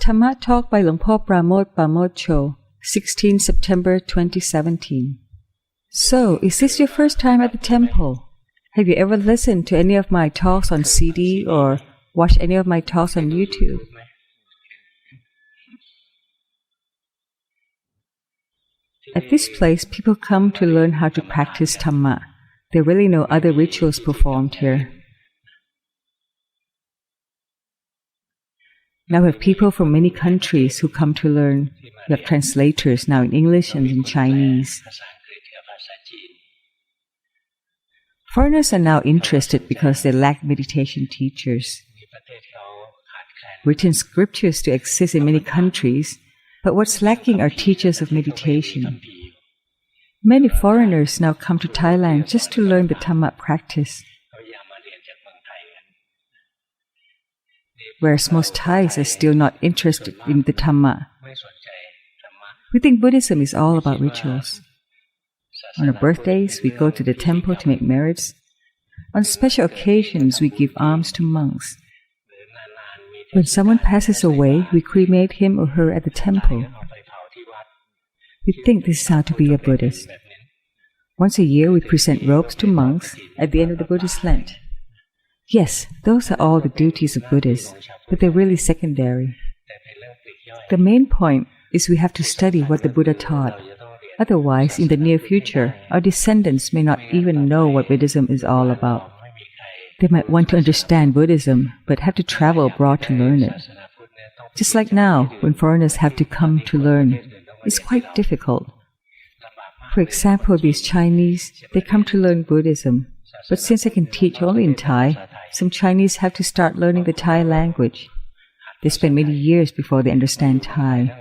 Dhamma talk by Luangpu Pramote Pamojjo, 16 September 2017. So, is this your first time at the temple? Have you ever listened to any of my talks on CD or watched any of my talks on YouTube? At this place, people come to learn how to practice Dhamma. There are really no other rituals performed here. Now we have people from many countries who come to learn. We have translators now in English and in Chinese. Foreigners are now interested because they lack meditation teachers. Written scriptures do exist in many countries, but what's lacking are teachers of meditation. Many foreigners now come to Thailand just to learn the Dhamma practice. Whereas most Thais are still not interested in the Dhamma. We think Buddhism is all about rituals. On our birthdays, we go to the temple to make merits. On special occasions, we give alms to monks. When someone passes away, we cremate him or her at the temple. We think this is how to be a Buddhist. Once a year, we present robes to monks at the end of the Buddhist Lent. Yes, those are all the duties of Buddhists, but they're really secondary. The main point is we have to study what the Buddha taught. Otherwise, in the near future, our descendants may not even know what Buddhism is all about. They might want to understand Buddhism, but have to travel abroad to learn it. Just like now, when foreigners have to come to learn, it's quite difficult. For example, these Chinese, they come to learn Buddhism, but since I can teach only in Thai, some Chinese have to start learning the Thai language. They spend many years before they understand Thai.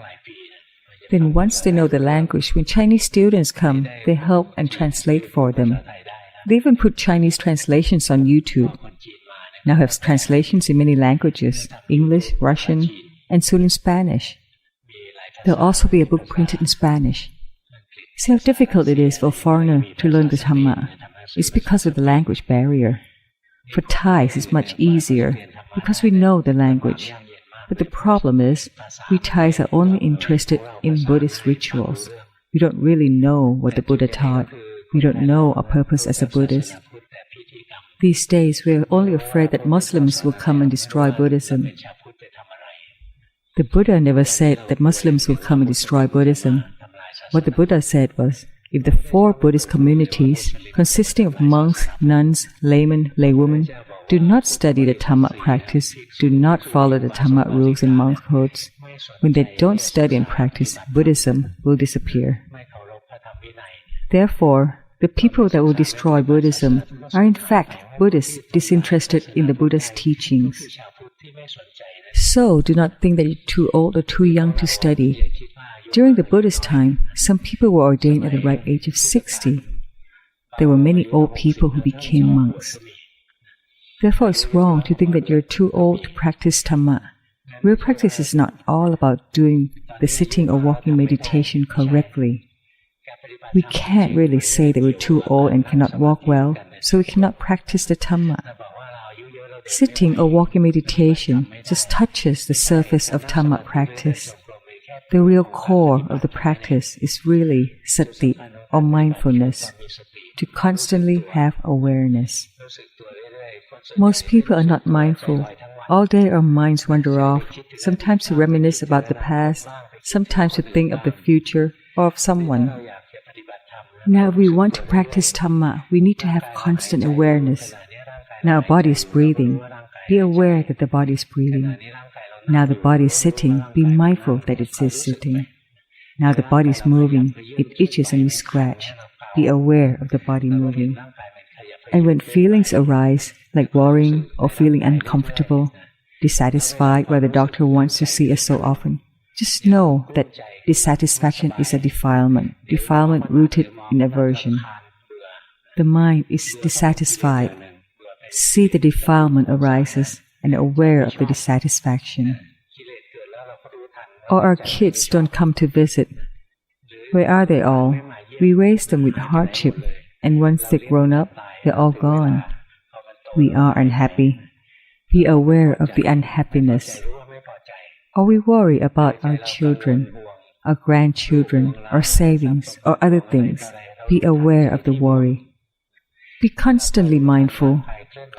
Then once they know the language, when Chinese students come, they help and translate for them. They even put Chinese translations on YouTube. Now have translations in many languages, English, Russian, and soon in Spanish. There'll also be a book printed in Spanish. See how difficult it is for a foreigner to learn the Dhamma. It's because of the language barrier. For Thais, it's much easier because we know the language. But the problem is, we Thais are only interested in Buddhist rituals. We don't really know what the Buddha taught. We don't know our purpose as a Buddhist. These days, we are only afraid that Muslims will come and destroy Buddhism. The Buddha never said that Muslims will come and destroy Buddhism. What the Buddha said was, if the four Buddhist communities, consisting of monks, nuns, laymen, laywomen, do not study the Dhamma practice, do not follow the Dhamma rules and monk codes, when they don't study and practice, Buddhism will disappear. Therefore, the people that will destroy Buddhism are in fact Buddhists disinterested in the Buddha's teachings. So, do not think that you're too old or too young to study. During the Buddhist time, some people were ordained at the ripe age of 60. There were many old people who became monks. Therefore, it's wrong to think that you're too old to practice Dhamma. Real practice is not all about doing the sitting or walking meditation correctly. We can't really say that we're too old and cannot walk well, so we cannot practice the Dhamma. Sitting or walking meditation just touches the surface of Dhamma practice. The real core of the practice is really sati or mindfulness, to constantly have awareness. Most people are not mindful. All day our minds wander off, sometimes to reminisce about the past, sometimes to think of the future or of someone. Now if we want to practice Dhamma, we need to have constant awareness. Now our body is breathing. Be aware that the body is breathing. Now the body is sitting. Be mindful that it is sitting. Now the body is moving. It itches and we scratch. Be aware of the body moving. And when feelings arise, like worrying or feeling uncomfortable, dissatisfied where the doctor wants to see us so often, just know that dissatisfaction is a defilement rooted in aversion. The mind is dissatisfied. See the defilement arises and aware of the dissatisfaction. Or our kids don't come to visit. Where are they all? We raise them with hardship, and once they're grown up, they're all gone. We are unhappy. Be aware of the unhappiness. Or we worry about our children, our grandchildren, our savings, or other things. Be aware of the worry. Be constantly mindful.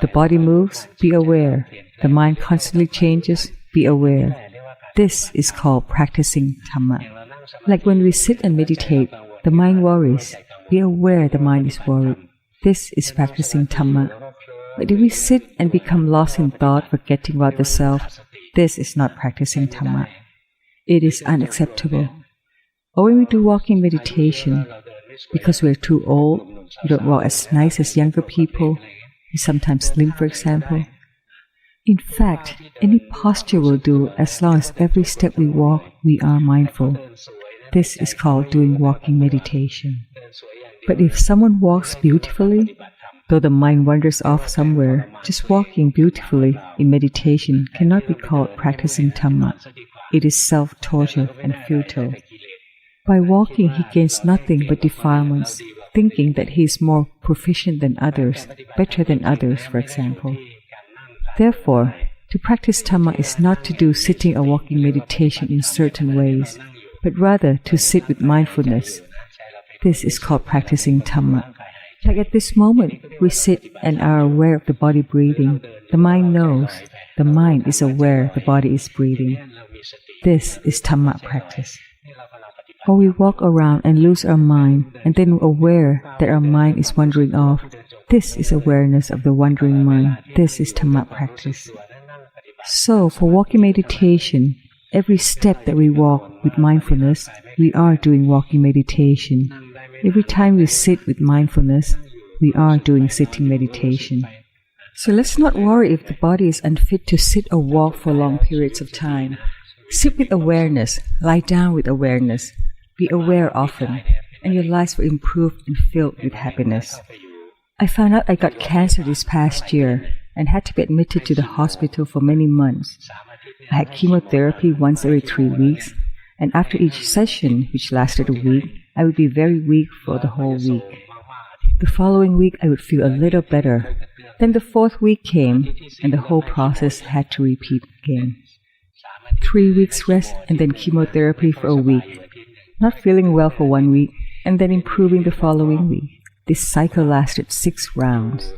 The body moves, be aware. The mind constantly changes, be aware. This is called practicing Dhamma. Like when we sit and meditate, the mind worries. Be aware the mind is worried. This is practicing Dhamma. But if we sit and become lost in thought, forgetting about the self, this is not practicing Dhamma. It is unacceptable. Or when we do walking meditation, because we're too old, we don't walk as nice as younger people, we sometimes limp, for example. In fact, any posture will do as long as every step we walk, we are mindful. This is called doing walking meditation. But if someone walks beautifully, though the mind wanders off somewhere, just walking beautifully in meditation cannot be called practicing Dhamma. It is self-torture and futile. By walking, he gains nothing but defilements, thinking that he is more proficient than others, better than others, for example. Therefore, to practice Dhamma is not to do sitting or walking meditation in certain ways, but rather to sit with mindfulness. This is called practicing Dhamma. Like at this moment, we sit and are aware of the body breathing. The mind knows. The mind is aware the body is breathing. This is Dhamma practice. Or we walk around and lose our mind, and then we're aware that our mind is wandering off. This is awareness of the wandering mind. This is Dhamma practice. So, for walking meditation, every step that we walk with mindfulness, we are doing walking meditation. Every time we sit with mindfulness, we are doing sitting meditation. So let's not worry if the body is unfit to sit or walk for long periods of time. Sit with awareness, lie down with awareness, be aware often, and your lives will improve and filled with happiness. I found out I got cancer this past year and had to be admitted to the hospital for many months. I had chemotherapy once every 3 weeks, and after each session, which lasted a week, I would be very weak for the whole week. The following week, I would feel a little better. Then the 4th week came, and the whole process had to repeat again. 3 weeks rest, and then chemotherapy for a week. Not feeling well for 1 week, and then improving the following week. This cycle lasted 6 rounds.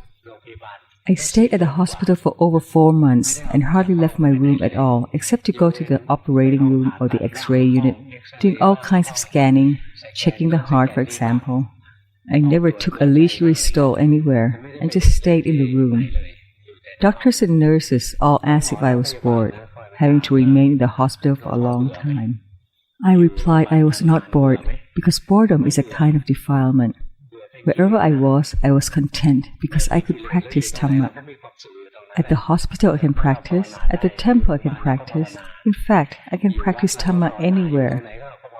I stayed at the hospital for over 4 months and hardly left my room at all, except to go to the operating room or the X-ray unit, doing all kinds of scanning, checking the heart, for example. I never took a leisurely stroll anywhere and just stayed in the room. Doctors and nurses all asked if I was bored, having to remain in the hospital for a long time. I replied I was not bored because boredom is a kind of defilement. Wherever I was content because I could practice Dhamma. At the hospital I can practice, at the temple I can practice. In fact, I can practice Dhamma anywhere.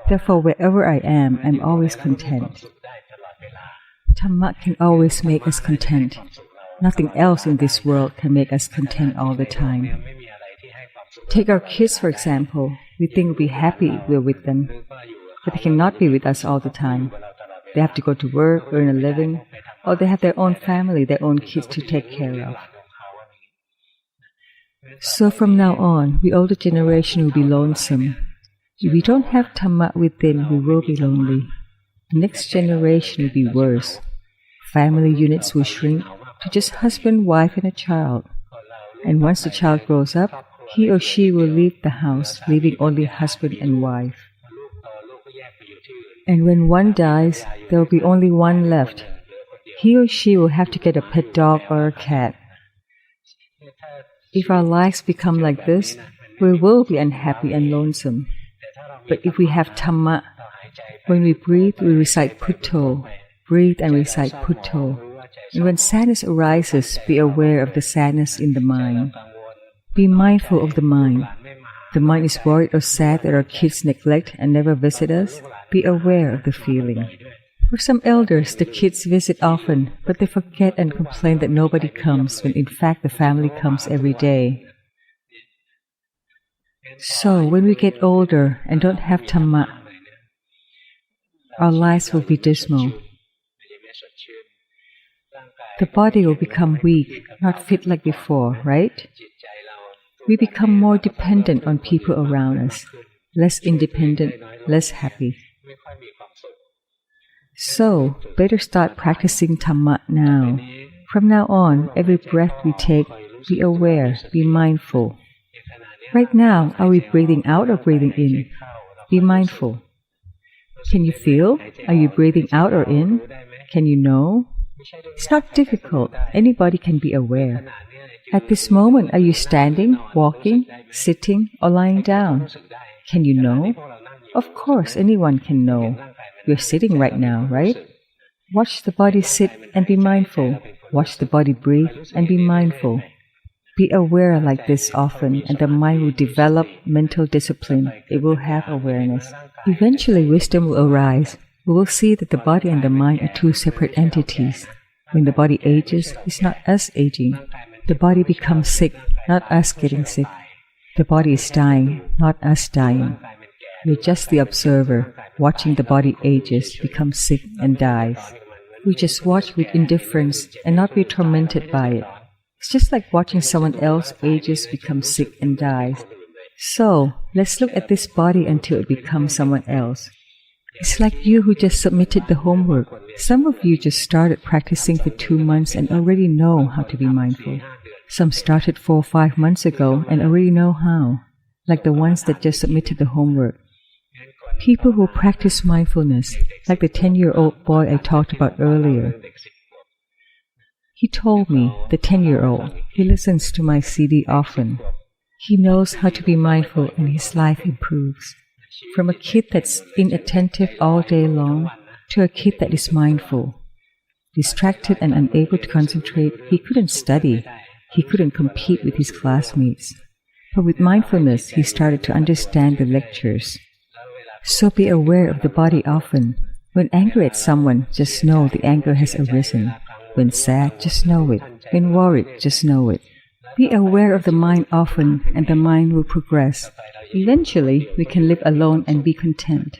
Therefore, wherever I am, I'm always content. Dhamma can always make us content. Nothing else in this world can make us content all the time. Take our kids, for example. We think we'll be happy if we're with them, but they cannot be with us all the time. They have to go to work, earn a living, or they have their own family, their own kids to take care of. So from now on, the older generation will be lonesome. If we don't have Dhamma within, we will be lonely. The next generation will be worse. Family units will shrink to just husband, wife, and a child. And once the child grows up, he or she will leave the house, leaving only husband and wife. And when one dies, there will be only one left. He or she will have to get a pet dog or a cat. If our lives become like this, we will be unhappy and lonesome. But if we have Dhamma, when we breathe, we recite Putto. Breathe and recite Putto. And when sadness arises, be aware of the sadness in the mind. Be mindful of the mind. The mind is worried or sad that our kids neglect and never visit us. Be aware of the feeling. For some elders, the kids visit often, but they forget and complain that nobody comes when in fact the family comes every day. So when we get older and don't have Dhamma, our lives will be dismal. The body will become weak, not fit like before, right? we become more dependent on people around us, less independent, less happy. So, better start practicing Dhamma now. From now on, every breath we take, be aware, be mindful. Right now, are we breathing out or breathing in? Be mindful. Can you feel? Are you breathing out or in? Can you know? It's not difficult. Anybody can be aware. At this moment, are you standing, walking, sitting, or lying down? Can you know? Of course, anyone can know. You're sitting right now, right? Watch the body sit and be mindful. Watch the body breathe and be mindful. Be aware like this often, and the mind will develop mental discipline. It will have awareness. Eventually, wisdom will arise. We will see that the body and the mind are two separate entities. When the body ages, it's not us aging. The body becomes sick, not us getting sick. The body is dying, not us dying. We're just the observer, watching the body ages, become sick, and dies. We just watch with indifference and not be tormented by it. It's just like watching someone else ages, become sick, and dies. So, let's look at this body until it becomes someone else. It's like you who just submitted the homework. Some of you just started practicing for 2 months and already know how to be mindful. Some started 4 or 5 months ago and already know how, like the ones that just submitted the homework. People who practice mindfulness, like the 10-year-old boy I talked about earlier. He told me, the 10-year-old, he listens to my CD often. He knows how to be mindful and his life improves. From a kid that's inattentive all day long to a kid that is mindful. Distracted and unable to concentrate, he couldn't study. He couldn't compete with his classmates. But with mindfulness, he started to understand the lectures. So be aware of the body often. When angry at someone, just know the anger has arisen. When sad, just know it. When worried, just know it. Be aware of the mind often, and the mind will progress. Eventually, we can live alone and be content.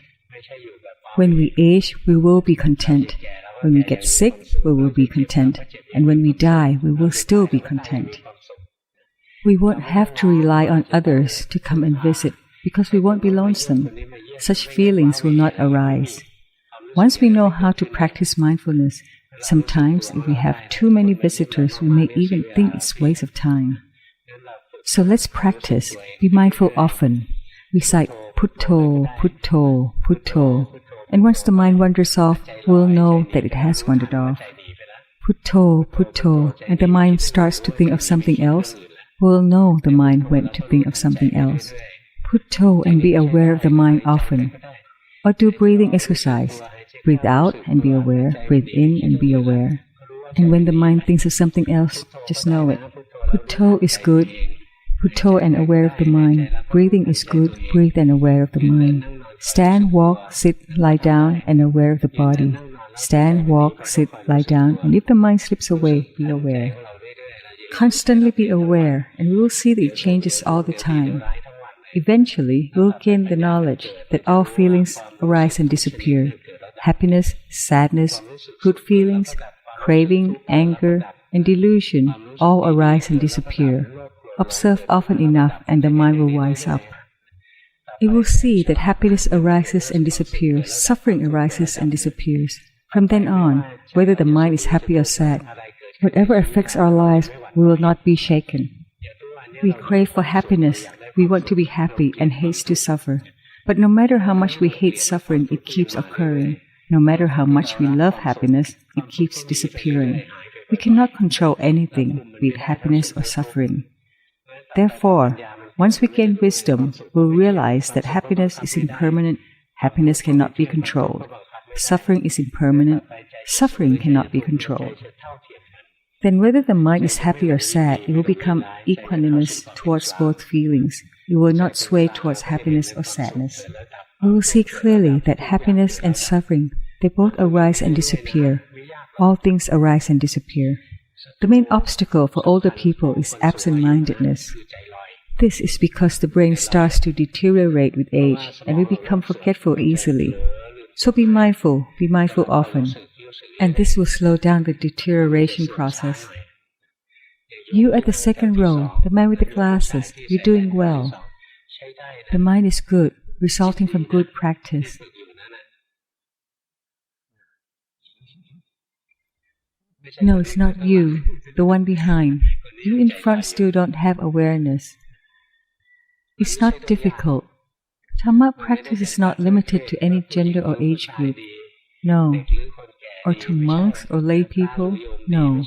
When we age, we will be content. When we get sick, we will be content. And when we die, we will still be content. We won't have to rely on others to come and visit because we won't be lonesome. Such feelings will not arise. Once we know how to practice mindfulness, sometimes if we have too many visitors, we may even think it's waste of time. So let's practice. Be mindful often. Recite Putto, Putto, Putto. And once the mind wanders off, we'll know that it has wandered off. Putto, Putto, and the mind starts to think of something else, we'll know the mind went to think of something else. Putto and be aware of the mind often. Or do breathing exercise. Breathe out and be aware. Breathe in and be aware. And when the mind thinks of something else, just know it. Putto is good. Putto and aware of the mind. Breathing is good. Breathe and aware of the mind. Stand, walk, sit, lie down, and aware of the body. Stand, walk, sit, lie down, and if the mind slips away, be aware. Constantly be aware, and we will see that it changes all the time. Eventually, we'll gain the knowledge that all feelings arise and disappear. Happiness, sadness, good feelings, craving, anger, and delusion all arise and disappear. Observe often enough, and the mind will wise up. It will see that happiness arises and disappears, suffering arises and disappears. From then on, whether the mind is happy or sad, whatever affects our lives, we will not be shaken. We crave for happiness, we want to be happy and hate to suffer. But no matter how much we hate suffering, it keeps occurring. No matter how much we love happiness, it keeps disappearing. We cannot control anything, be it happiness or suffering. Therefore, once we gain wisdom, we'll realize that happiness is impermanent, happiness cannot be controlled. Suffering is impermanent, suffering cannot be controlled. Then whether the mind is happy or sad, it will become equanimous towards both feelings. It will not sway towards happiness or sadness. We will see clearly that happiness and suffering, they both arise and disappear. All things arise and disappear. The main obstacle for older people is absent-mindedness. This is because the brain starts to deteriorate with age and we become forgetful easily. So be mindful often, and this will slow down the deterioration process. You at the second row, the man with the glasses, you're doing well. The mind is good, resulting from good practice. No, it's not you, the one behind. You in front still don't have awareness. It's not difficult. Dhamma practice is not limited to any gender or age group. No. Or to monks or lay people. No.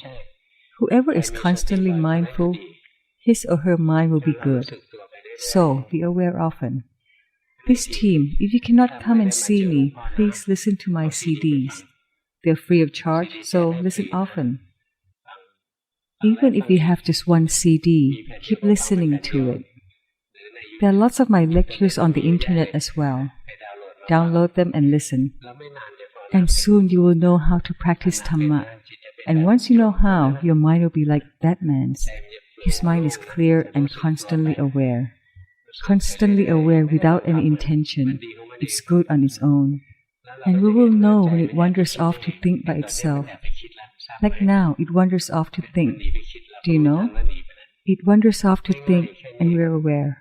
Whoever is constantly mindful, his or her mind will be good. So, be aware often. This team, if you cannot come and see me, please listen to my CDs. They're free of charge, so listen often. Even if you have just one CD, keep listening to it. There are lots of my lectures on the internet as well. Download them and listen. And soon you will know how to practice Dhamma. And once you know how, your mind will be like that man's. His mind is clear and constantly aware. Constantly aware without any intention. It's good on its own. And we will know when it wanders off to think by itself. Like now, it wanders off to think. Do you know? It wanders off to think and we're aware.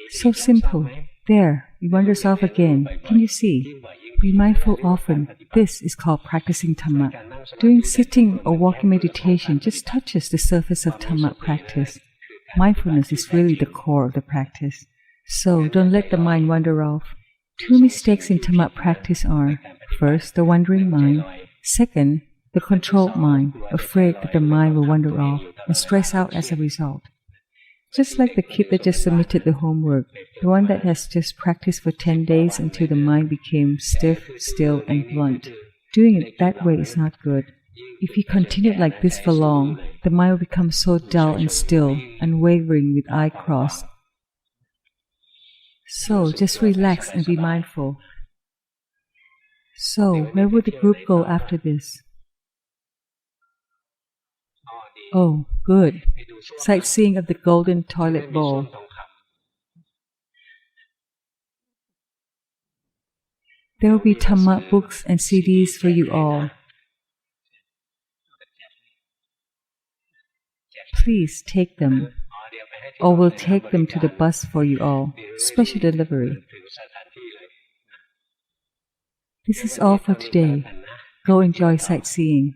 So simple. There, it wanders off again. Can you see? Be mindful often. This is called practicing Dhamma. Doing sitting or walking meditation just touches the surface of Dhamma practice. Mindfulness is really the core of the practice. So don't let the mind wander off. Two mistakes in Dhamma practice are, first, the wandering mind, second, the controlled mind, afraid that the mind will wander off and stress out as a result. Just like the kid that just submitted the homework, the one that has just practiced for 10 days until the mind became stiff, still, and blunt. Doing it that way is not good. If you continue like this for long, the mind will become so dull and still, unwavering with eye crossed. So, just relax and be mindful. So, where would the group go after this? Oh, good. Sightseeing of the golden toilet bowl. There will be Dhamma books and CDs for you all. Please take them, or we'll take them to the bus for you all. Special delivery. This is all for today. Go enjoy sightseeing.